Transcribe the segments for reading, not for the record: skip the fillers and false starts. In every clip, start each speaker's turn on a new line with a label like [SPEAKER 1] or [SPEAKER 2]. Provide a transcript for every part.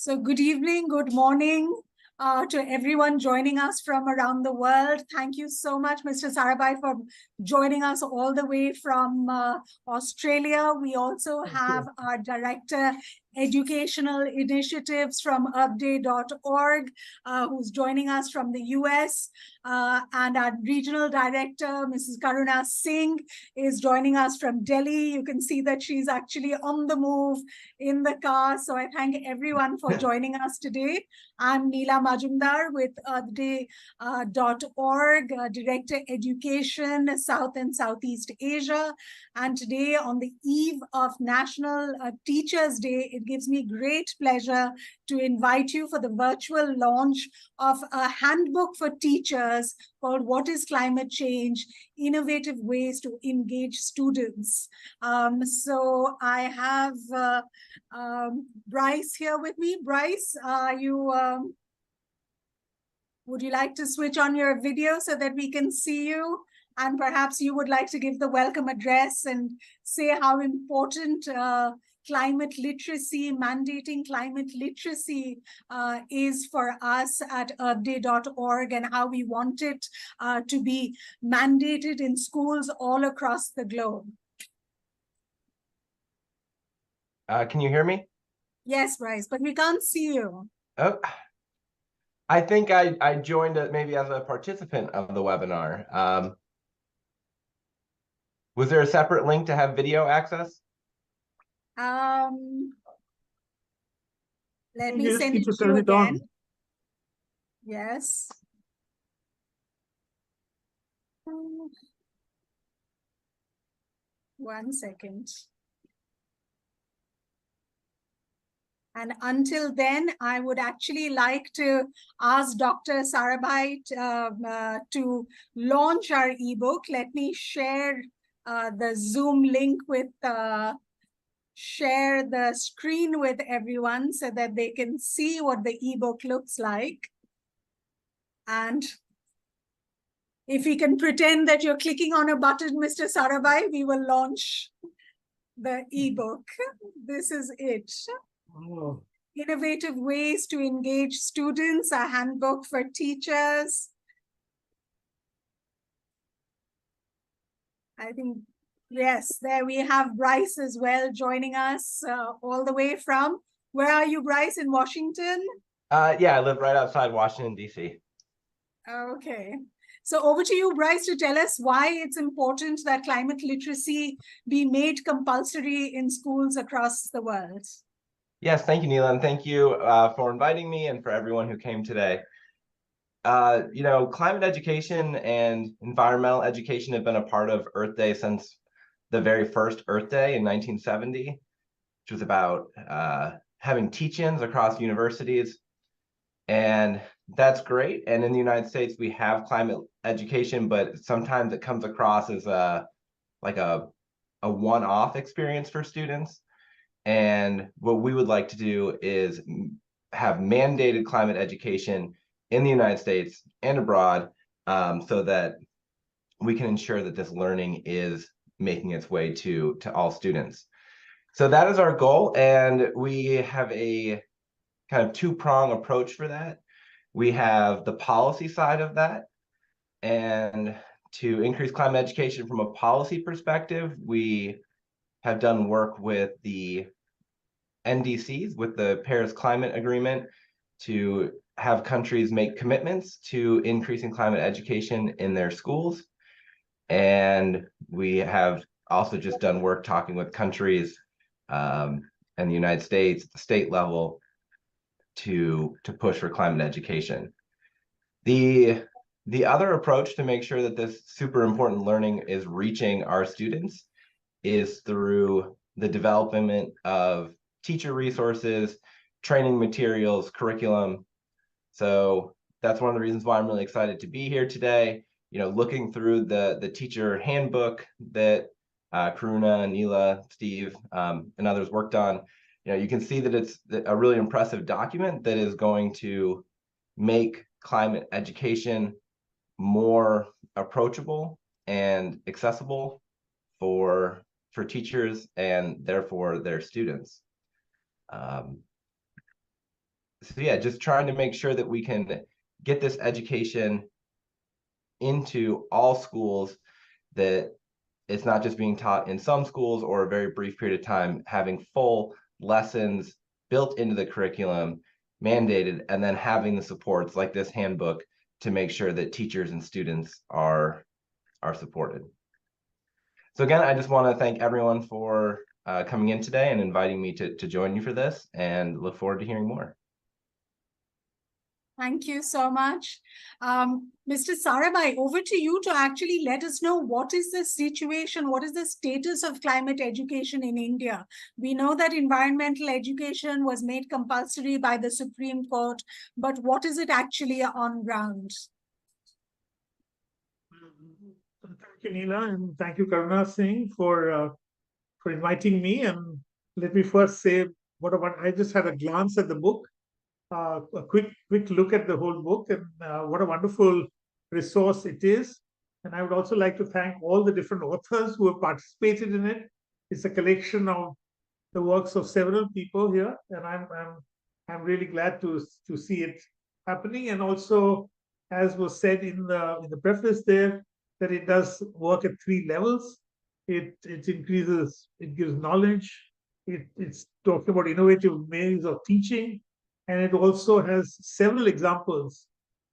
[SPEAKER 1] So good evening, good morning to everyone joining us from around the world. Thank you so much, Mr. Sarabhai, for joining us all the way from Australia. We also have our Director, Educational Initiatives from earthday.org, who's joining us from the US. And our Regional Director, Mrs. Karuna Singh, is joining us from Delhi. You can see that she's actually on the move in the car. So I thank everyone for joining us today. I'm Neela Majumdar with earthday.org, Director Education, South and Southeast Asia. And today, on the eve of National Teachers' Day, it gives me great pleasure to invite you for the virtual launch of a handbook for teachers called What is Climate Change? Innovative Ways to Engage Students. So I have Bryce here with me. Bryce, would you like to switch on your video so that we can see you? And perhaps you would like to give the welcome address and say how important climate literacy, mandating climate literacy is for us at earthday.org, and how we want it to be mandated in schools all across the globe.
[SPEAKER 2] Can you hear me?
[SPEAKER 1] Yes, Bryce, but we can't see you.
[SPEAKER 2] Oh, I think I joined maybe as a participant of the webinar. Was there a separate link to have video access?
[SPEAKER 1] Let me send it to you again. Yes. One second. And until then, I would actually like to ask Dr. Sarabhai to launch our ebook. Let me share the Zoom link with, share the screen with everyone so that they can see what the ebook looks like. And if we can pretend that you're clicking on a button, Mr. Sarabhai, we will launch the ebook. This is it. Oh. Innovative Ways to Engage Students, a handbook for teachers. I think, yes, there we have Bryce as well joining us all the way from, where are you, Bryce, in Washington?
[SPEAKER 2] Yeah, I live right outside Washington, D.C.
[SPEAKER 1] Okay. So over to you, Bryce, to tell us why it's important that climate literacy be made compulsory in schools across the world.
[SPEAKER 2] Yes, thank you, Neela, and thank you for inviting me and for everyone who came today. Climate education and environmental education have been a part of Earth Day since the very first Earth Day in 1970, which was about having teach-ins across universities. And that's great. And in the United States, we have climate education, but sometimes it comes across as like a one-off experience for students. And what we would like to do is have mandated climate education in the United States and abroad, so that we can ensure that this learning is making its way to all students. So that is our goal, and we have a kind of two-prong approach for that. We have the policy side of that, and to increase climate education from a policy perspective, we have done work with the NDCs, with the Paris Climate Agreement, to have countries make commitments to increasing climate education in their schools. And we have also just done work talking with countries and the United States at the state level to push for climate education. The other approach to make sure that this super important learning is reaching our students is through the development of teacher resources, training materials, curriculum. So that's one of the reasons why I'm really excited to be here today. Looking through the teacher handbook that Karuna, Neela, Steve, and others worked on, you can see that it's a really impressive document that is going to make climate education more approachable and accessible for teachers and therefore their students. so yeah, just trying to make sure that we can get this education into all schools, that it's not just being taught in some schools or a very brief period of time, having full lessons built into the curriculum, mandated, and then having the supports like this handbook to make sure that teachers and students are supported. So again, I just want to thank everyone for coming in today and inviting me to join you for this, and look forward to hearing more.
[SPEAKER 1] Thank you so much. Mr. Sarabhai, over to you to actually let us know what is the situation, what is the status of climate education in India. We know that environmental education was made compulsory by the Supreme Court, but what is it actually on ground?
[SPEAKER 3] Thank you, Neela, and thank you, Karuna Singh, for inviting me. And let me first say, I just had a glance at the book, a quick look at the whole book, and what a wonderful resource it is. And I would also like to thank all the different authors who have participated in it. It's a collection of the works of several people here, and I'm really glad to see it happening. And also, as was said in the preface there, that it does work at 3 levels. It increases, it gives knowledge, it's talking about innovative ways of teaching, and it also has several examples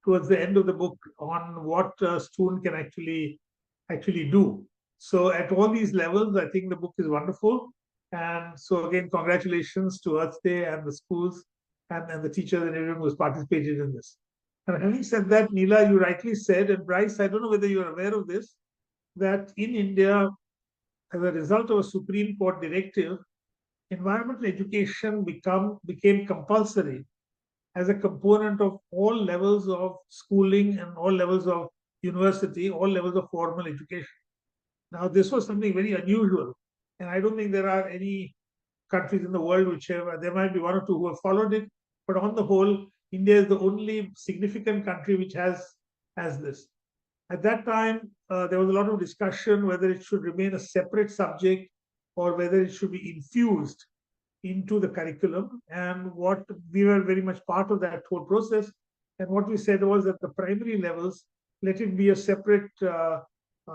[SPEAKER 3] towards the end of the book on what a student can actually do. So at all these levels, I think the book is wonderful. And so again, congratulations to Earth Day and the schools and the teachers and everyone who's participated in this. And having said that, Neela, you rightly said, and Bryce, I don't know whether you're aware of this, that in India, as a result of a Supreme Court directive, environmental education became compulsory as a component of all levels of schooling and all levels of university, all levels of formal education. Now, this was something very unusual, and I don't think there are any countries in the world which have, there might be 1 or 2 who have followed it, but on the whole, India is the only significant country which has this. At that time, there was a lot of discussion whether it should remain a separate subject or whether it should be infused into the curriculum. And what we were very much part of that whole process. And what we said was that the primary levels, let it be a separate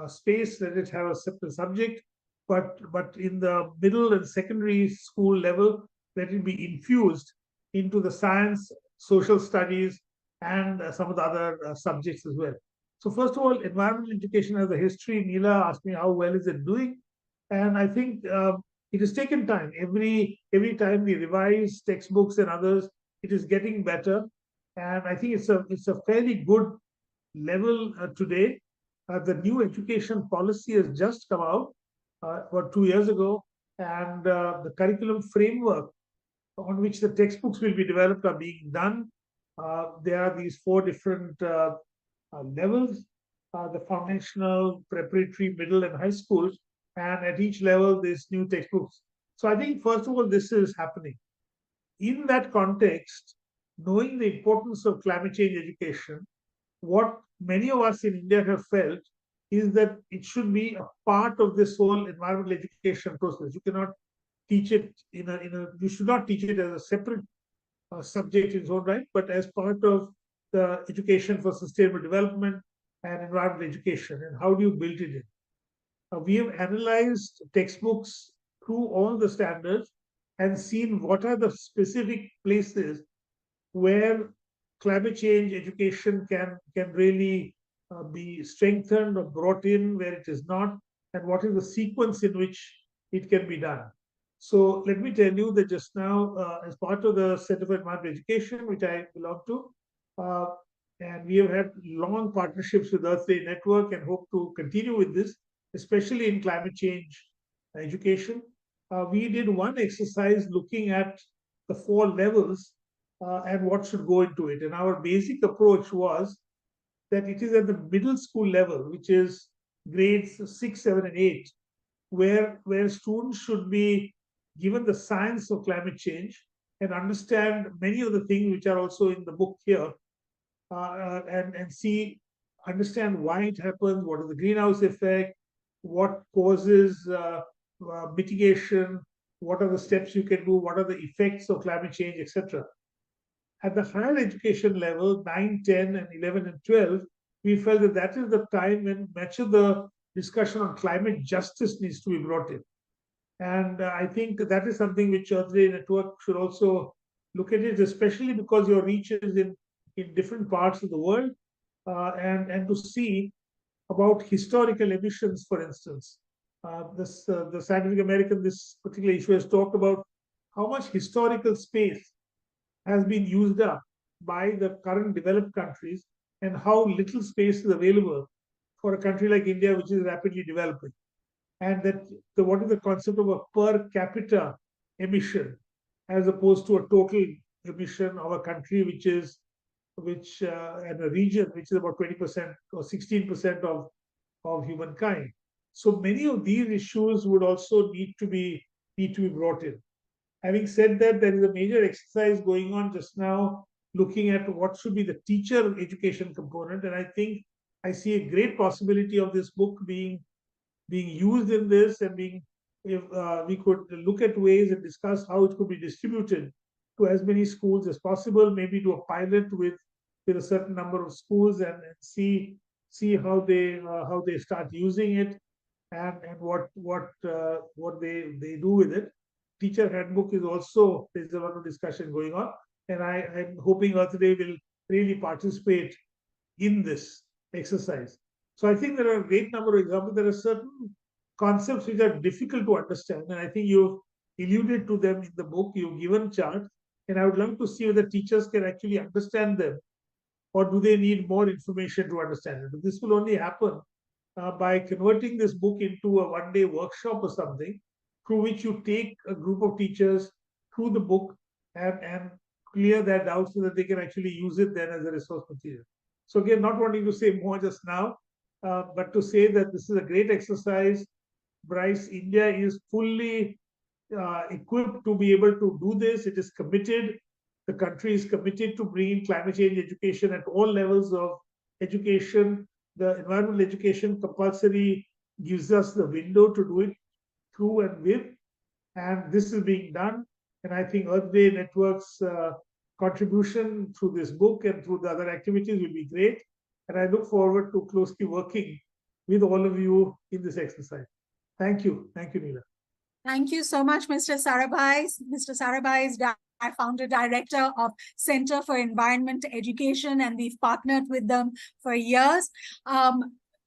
[SPEAKER 3] space, let it have a separate subject. But in the middle and secondary school level, let it be infused into the science, social studies, and some of the other subjects as well. So first of all, environmental education has a history. Neela asked me how well is it doing, and I think it has taken time. Every time we revise textbooks and others, it is getting better, and I think it's a fairly good level today. The new education policy has just come out about 2 years ago, and the curriculum framework on which the textbooks will be developed are being done. There are these 4 different levels, the foundational, preparatory, middle, and high schools. And at each level, there's new textbooks. So I think, first of all, this is happening. In that context, knowing the importance of climate change education, what many of us in India have felt is that it should be a part of this whole environmental education process. You cannot teach it you should not teach it as a separate subject in its own right, but as part of the education for sustainable development and environmental education. And how do you build it in? We have analyzed textbooks through all the standards and seen what are the specific places where climate change education can really be strengthened or brought in, where it is not, and what is the sequence in which it can be done. So let me tell you that just now, as part of the Center for Environmental Education, which I belong to, and we have had long partnerships with Earth Day Network and hope to continue with this, especially in climate change education. We did one exercise looking at the 4 levels and what should go into it. And our basic approach was that it is at the middle school level, which is grades 6, 7, and 8, where students should be given the science of climate change and understand many of the things which are also in the book here, and understand why it happens, what is the greenhouse effect, what causes mitigation, what are the steps you can do, what are the effects of climate change, etc. at the higher education level, 9, 10, and 11 and 12, we felt that that is the time when much of the discussion on climate justice needs to be brought in. And I think that is something which Earth Day Network should also look at it, especially because your reach is in different parts of the world, and to see about historical emissions, for instance. The Scientific American, this particular issue has talked about how much historical space has been used up by the current developed countries and how little space is available for a country like India, which is rapidly developing. And that what is the concept of a per capita emission as opposed to a total emission of a country and a region which is about 20% or 16% of humankind. So many of these issues would also need to be brought in. Having said that, there is a major exercise going on just now looking at what should be the teacher education component. And I think I see a great possibility of this book being used in this, and if we could look at ways and discuss how it could be distributed to as many schools as possible, maybe do a pilot with a certain number of schools, and see how they start using it, and what they do with it. Teacher handbook is also, there's a lot of discussion going on, and I'm hoping Earth Day will really participate in this exercise. So I think there are a great number of examples. There are certain concepts which are difficult to understand, and I think you've alluded to them in the book. You've given charts, and I would love to see whether teachers can actually understand them, or do they need more information to understand it. But this will only happen by converting this book into a one-day workshop or something, through which you take a group of teachers through the book and clear their doubts so that they can actually use it then as a resource material. So again, not wanting to say more just now, but to say that this is a great exercise. Bryce, India is fully equipped to be able to do this. It is committed. The country is committed to bringing climate change education at all levels of education. The environmental education compulsory gives us the window to do it through and with, and this is being done. And I think Earth Day Network's contribution through this book and through the other activities will be great. And I look forward to closely working with all of you in this exercise. Thank you. Thank you, Neela.
[SPEAKER 1] Thank you so much, Mr. Sarabhai. Mr. Sarabhai is founder director of Center for Environment Education, and we've partnered with them for years.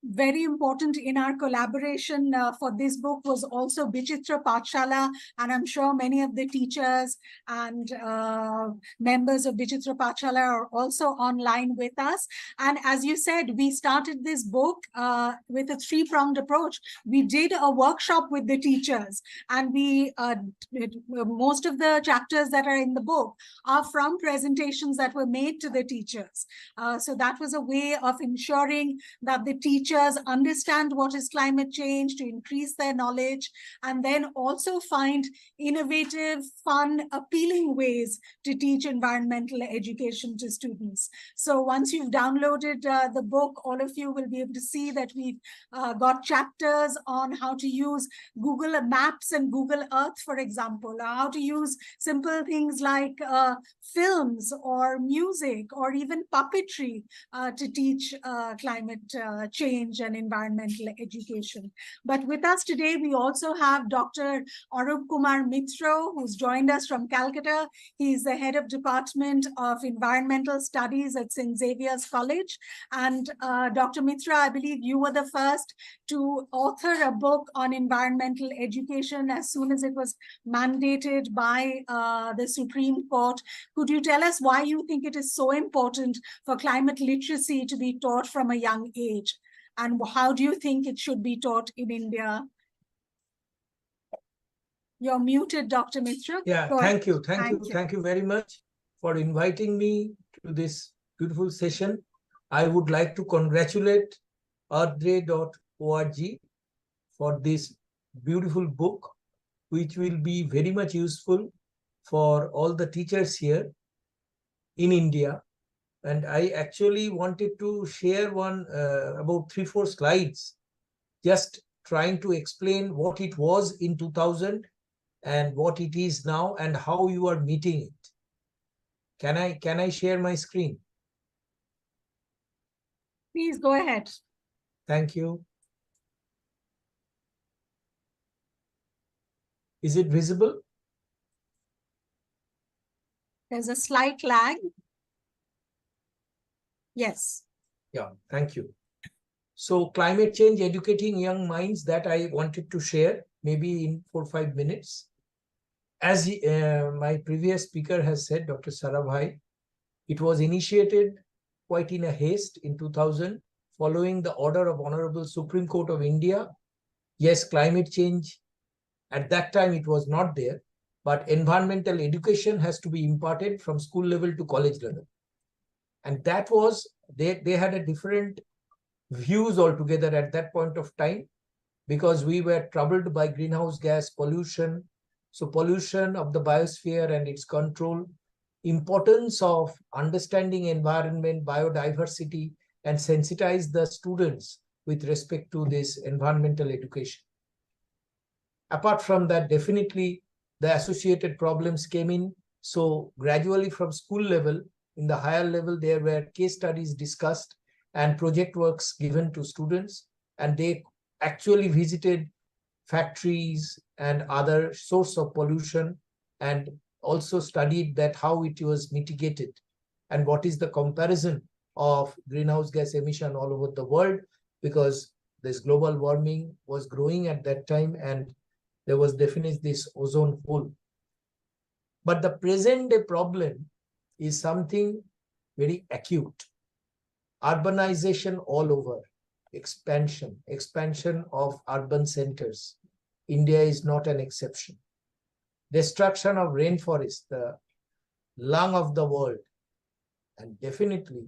[SPEAKER 1] Very important in our collaboration for this book was also Vichitra Pathshala, and I'm sure many of the teachers and members of Vichitra Pathshala are also online with us. And as you said, we started this book with a three-pronged approach. We did a workshop with the teachers, and most of the chapters that are in the book are from presentations that were made to the teachers. So that was a way of ensuring that the teachers understand what is climate change, to increase their knowledge, and then also find innovative, fun, appealing ways to teach environmental education to students. So once you've downloaded the book, all of you will be able to see that we've got chapters on how to use Google Maps and Google Earth, for example, how to use simple things like films or music or even puppetry to teach climate change and environmental education. But with us today, we also have Dr. Arup Kumar Mitra, who's joined us from Calcutta. He's the head of Department of Environmental Studies at St. Xavier's College. And Dr. Mitra, I believe you were the first to author a book on environmental education as soon as it was mandated by the Supreme Court. Could you tell us why you think it is so important for climate literacy to be taught from a young age? And how do you think it should be taught in India? You're muted, Dr. Mitra.
[SPEAKER 4] Yeah, thank you. Thank you very much for inviting me to this beautiful session. I would like to congratulate earthday.org for this beautiful book, which will be very much useful for all the teachers here in India. And I actually wanted to share one about 3-4 slides, just trying to explain what it was in 2000 and what it is now and how you are meeting it. Can I share my screen?
[SPEAKER 1] Please go ahead.
[SPEAKER 4] Thank you. Is it visible?
[SPEAKER 1] There's a slight lag. Yes.
[SPEAKER 4] Yeah, thank you. So climate change, educating young minds, that I wanted to share maybe in 4 or 5 minutes. As my previous speaker has said, Dr. Sarabhai, it was initiated quite in a haste in 2000, following the order of Honorable Supreme Court of India. Yes, climate change, at that time it was not there, but environmental education has to be imparted from school level to college level. And that was, they had a different views altogether at that point of time, because we were troubled by greenhouse gas pollution. So pollution of the biosphere and its control, importance of understanding environment, biodiversity, and sensitize the students with respect to this environmental education. Apart from that, definitely the associated problems came in. So gradually from school level, in the higher level, there were case studies discussed and project works given to students, and they actually visited factories and other source of pollution, and also studied that how it was mitigated and what is the comparison of greenhouse gas emission all over the world, because this global warming was growing at that time and there was definitely this ozone hole. But the present day problem is something very acute. Urbanization all over, expansion of urban centers. India is not an exception. Destruction of rainforest, the lung of the world. And definitely,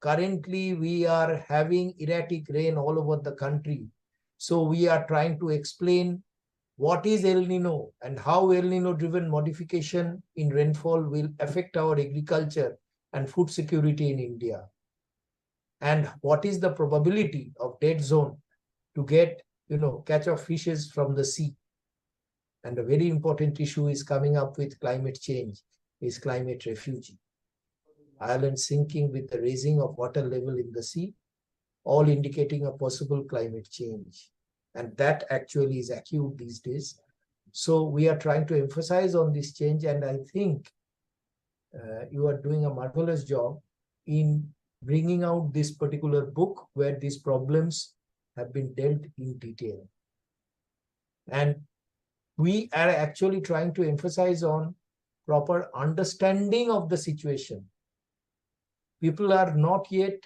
[SPEAKER 4] currently we are having erratic rain all over the country. So we are trying to explain what is El Nino and how El Nino driven modification in rainfall will affect our agriculture and food security in India. And what is the probability of dead zone to get, catch of fishes from the sea. And a very important issue is coming up with climate change, is climate refugee. Island sinking with the raising of water level in the sea, all indicating a possible climate change. And that actually is acute these days. So we are trying to emphasize on this change, and I think you are doing a marvelous job in bringing out this particular book where these problems have been dealt in detail. And we are actually trying to emphasize on proper understanding of the situation. People are not yet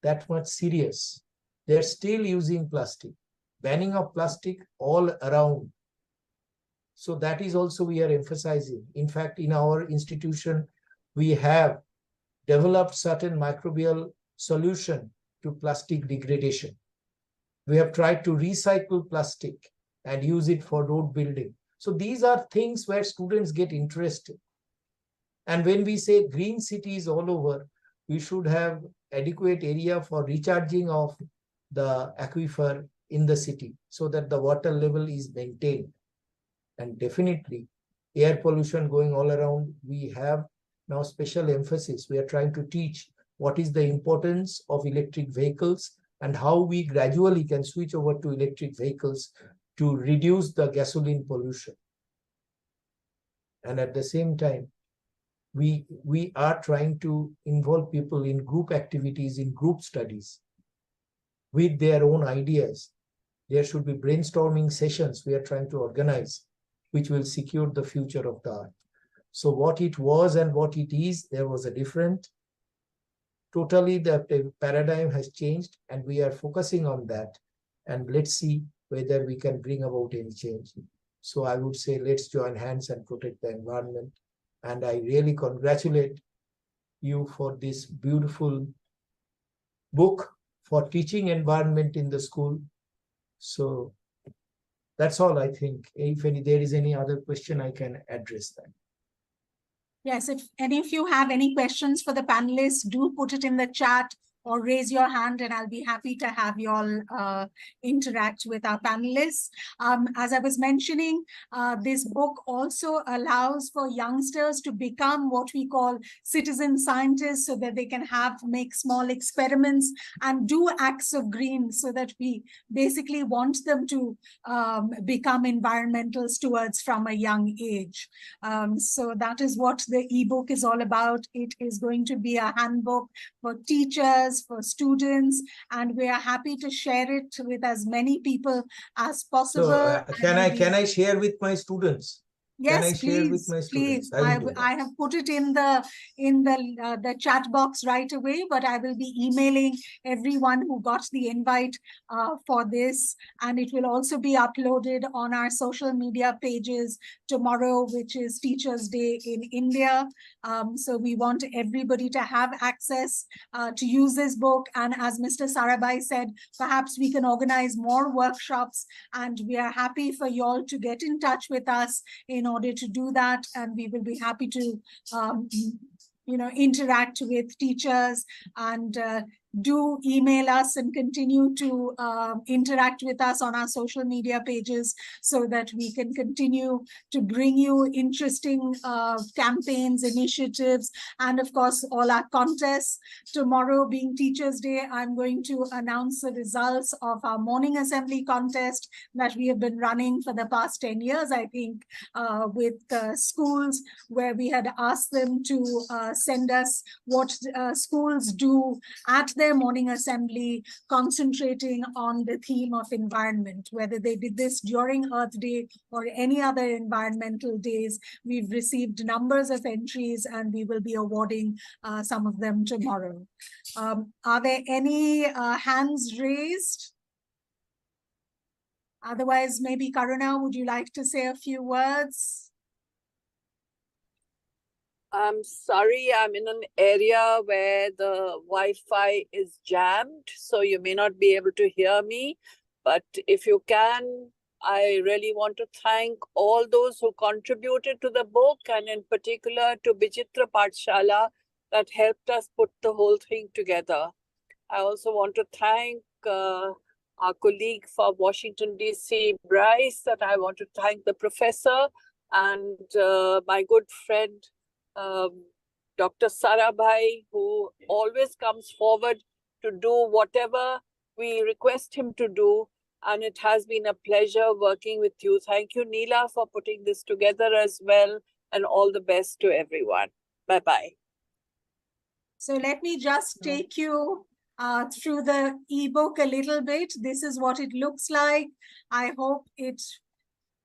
[SPEAKER 4] that much serious. They're still using plastic, banning of plastic all around. So that is also we are emphasizing. In fact, in our institution, we have developed certain microbial solution to plastic degradation. We have tried to recycle plastic and use it for road building. So these are things where students get interested. And when we say green cities all over, we should have adequate area for recharging of the aquifer in the city so that the water level is maintained. And definitely air pollution going all around, we have now special emphasis. We are trying to teach what is the importance of electric vehicles and how we gradually can switch over to electric vehicles to reduce the gasoline pollution. And at the same time, we are trying to involve people in group activities, in group studies with their own ideas. There should be brainstorming sessions we are trying to organize, which will secure the future of the art. So what it was and what it is, there was a different. Totally the paradigm has changed and we are focusing on that. And let's see whether we can bring about any change. So I would say, let's join hands and protect the environment. And I really congratulate you for this beautiful book for teaching environment in the school. So that's all I think. If there is any other question, I can address that.
[SPEAKER 1] Yes, if any of you have any questions for the panelists, do put it in the chat or raise your hand, and I'll be happy to have you all interact with our panelists. As I was mentioning, this book also allows for youngsters to become what we call citizen scientists, so that they can make small experiments and do acts of green, so that we basically want them to become environmental stewards from a young age. So that is what the ebook is all about. It is going to be a handbook for teachers, for students, and we are happy to share it with as many people as possible.
[SPEAKER 4] So can I share with my students?
[SPEAKER 1] Yes,
[SPEAKER 4] can I share
[SPEAKER 1] please,
[SPEAKER 4] with my students?
[SPEAKER 1] please.
[SPEAKER 4] I
[SPEAKER 1] have put it in the chat box right away, but I will be emailing everyone who got the invite for this, and it will also be uploaded on our social media pages tomorrow, which is Teachers' Day in India. So we want everybody to have access to use this book, and as Mr. Sarabhai said, perhaps we can organize more workshops, and we are happy for you all to get in touch with us in order to do that, and we will be happy to interact with teachers, and do email us and continue to interact with us on our social media pages, so that we can continue to bring you interesting campaigns, initiatives, and of course all our contests. Tomorrow being Teachers' Day, I'm going to announce the results of our morning assembly contest that we have been running for the past 10 years, I think, with schools, where we had asked them to send us what schools do at their morning assembly, concentrating on the theme of environment, whether they did this during Earth Day or any other environmental days. We've received numbers of entries, and we will be awarding some of them tomorrow. Are there any hands raised? Otherwise, maybe Karuna, would you like to say a few words?
[SPEAKER 5] I'm sorry, I'm in an area where the Wi-Fi is jammed, so you may not be able to hear me. But if you can, I really want to thank all those who contributed to the book, and in particular to Bijitra Pathshala that helped us put the whole thing together. I also want to thank our colleague from Washington, D.C., Bryce, that I want to thank the professor, and my good friend, Dr. Sarabhai, who always comes forward to do whatever we request him to do. And it has been a pleasure working with you. Thank you, Neela, for putting this together as well. And all the best to everyone. Bye-bye.
[SPEAKER 1] So let me just take you through the ebook a little bit. This is what it looks like. I hope it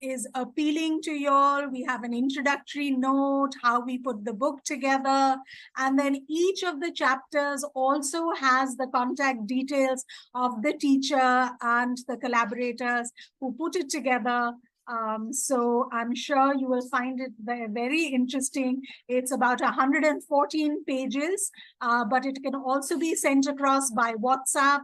[SPEAKER 1] is appealing to you all. We have an introductory note, how we put the book together, and then each of the chapters also has the contact details of the teacher and the collaborators who put it together. So I'm sure you will find it very interesting. It's about 114 pages, but it can also be sent across by WhatsApp.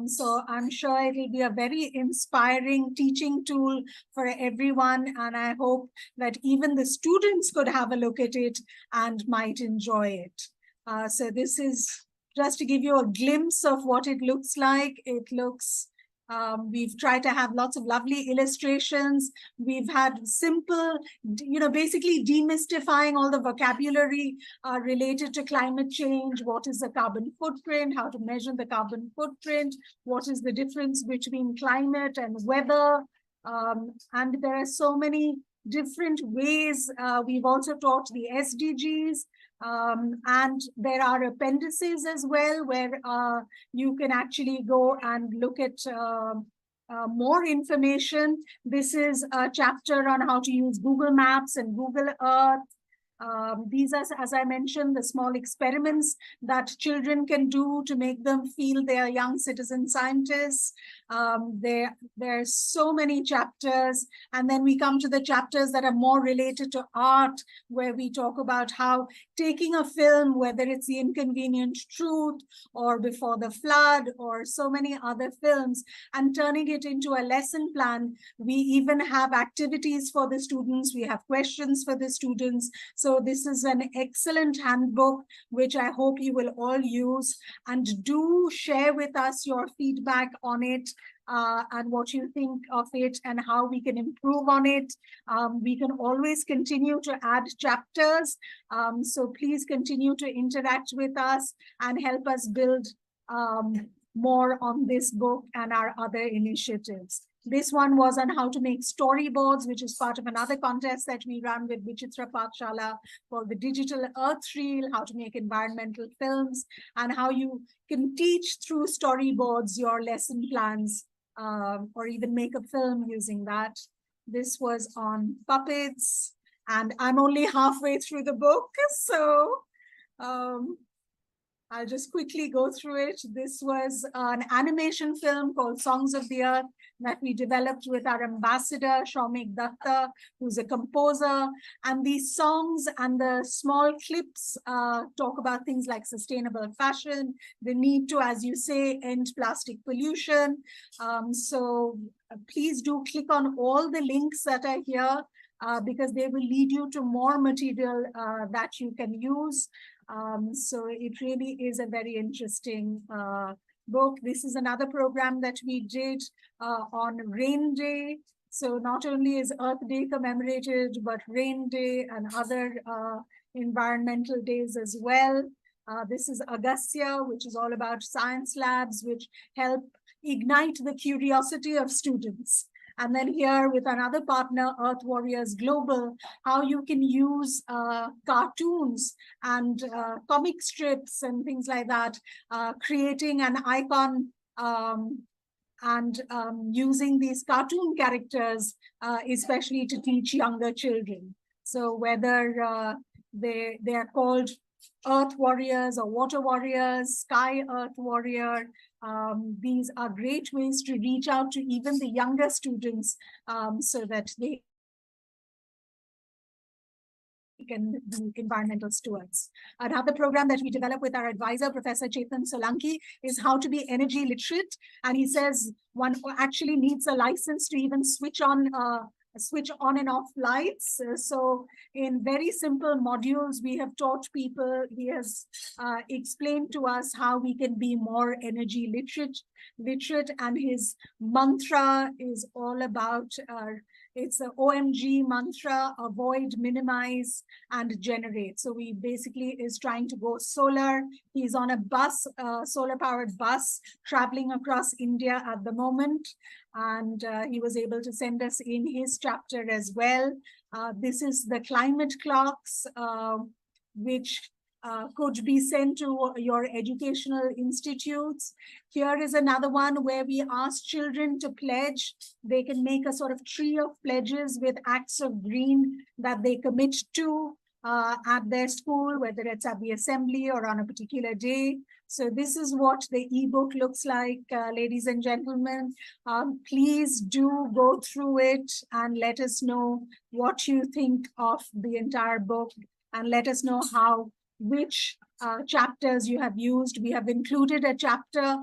[SPEAKER 1] So I'm sure it will be a very inspiring teaching tool for everyone, and I hope that even the students could have a look at it and might enjoy it. So this is just to give you a glimpse of what it looks like. It looks we've tried to have lots of lovely illustrations. We've had simple, basically demystifying all the vocabulary related to climate change. What is the carbon footprint? How to measure the carbon footprint? What is the difference between climate and weather? And there are so many different ways. We've also taught the SDGs. And there are appendices as well, where you can actually go and look at more information. This is a chapter on how to use Google Maps and Google Earth. These are, as I mentioned, the small experiments that children can do to make them feel they are young citizen scientists. There are so many chapters. And then we come to the chapters that are more related to art, where we talk about how taking a film, whether it's The Inconvenient Truth or Before the Flood or so many other films, and turning it into a lesson plan. We even have activities for the students. We have questions for the students, so So this is an excellent handbook, which I hope you will all use, and do share with us your feedback on it. And what you think of it and how we can improve on it. We can always continue to add chapters. So please continue to interact with us and help us build more on this book and our other initiatives. This one was on how to make storyboards, which is part of another contest that we run with Vichitra Pathshala for the digital earth reel, how to make environmental films, and how you can teach through storyboards your lesson plans, or even make a film using that. This was on puppets, and I'm only halfway through the book, so I'll just quickly go through it. This was an animation film called Songs of the Earth that we developed with our ambassador, Shaumik Datta, who's a composer. And these songs and the small clips talk about things like sustainable fashion, the need to, as you say, end plastic pollution. So please do click on all the links that are here, because they will lead you to more material that you can use. So it really is a very interesting book. This is another program that we did on Rain Day. So not only is Earth Day commemorated, but Rain Day and other environmental days as well. This is Agastya, which is all about science labs, which help ignite the curiosity of students. And then here with another partner, Earth Warriors Global, how you can use cartoons and comic strips and things like that, creating an icon and using these cartoon characters, especially to teach younger children. So whether they are called Earth Warriors or Water Warriors, Sky Earth Warrior, these are great ways to reach out to even the younger students, so that they can be environmental stewards. Another program that we developed with our advisor, Professor Chetan Solanki, is how to be energy literate. And he says one actually needs a license to even switch on and off lights. So in very simple modules, we have taught people, he has explained to us how we can be more energy literate, and his mantra is all about, it's an OMG mantra: avoid, minimize, and generate. So we basically is trying to go solar. He's on a bus, solar powered bus, traveling across India at the moment. And he was able to send us in his chapter as well. This is the climate clocks, which could be sent to your educational institutes. Here is another one where we ask children to pledge. They can make a sort of tree of pledges with acts of green that they commit to at their school, whether it's at the assembly or on a particular day. So this is what the ebook looks like, ladies and gentlemen. Please do go through it and let us know what you think of the entire book, and let us know which chapters you have used. We have included a chapter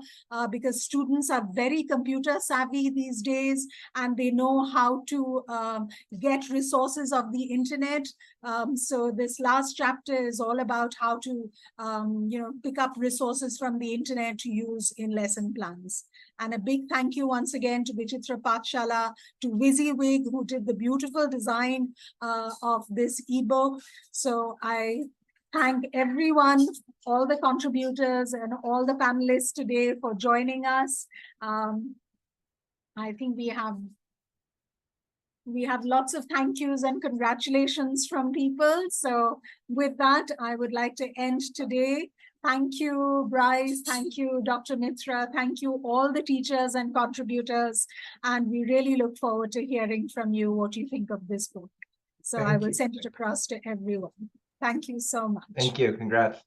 [SPEAKER 1] because students are very computer savvy these days, and they know how to get resources of the internet. So this last chapter is all about how to pick up resources from the internet to use in lesson plans. And a big thank you once again to Vichitra Pathshala, to WYSIWYG, who did the beautiful design of this ebook. So I thank everyone, all the contributors and all the panelists today for joining us. I think we have lots of thank yous and congratulations from people. So with that, I would like to end today. Thank you, Bryce. Thank you, Dr. Mitra. Thank you, all the teachers and contributors. And we really look forward to hearing from you what you think of this book. So I will send it across to everyone. Thank you so much.
[SPEAKER 2] Thank you. Congrats.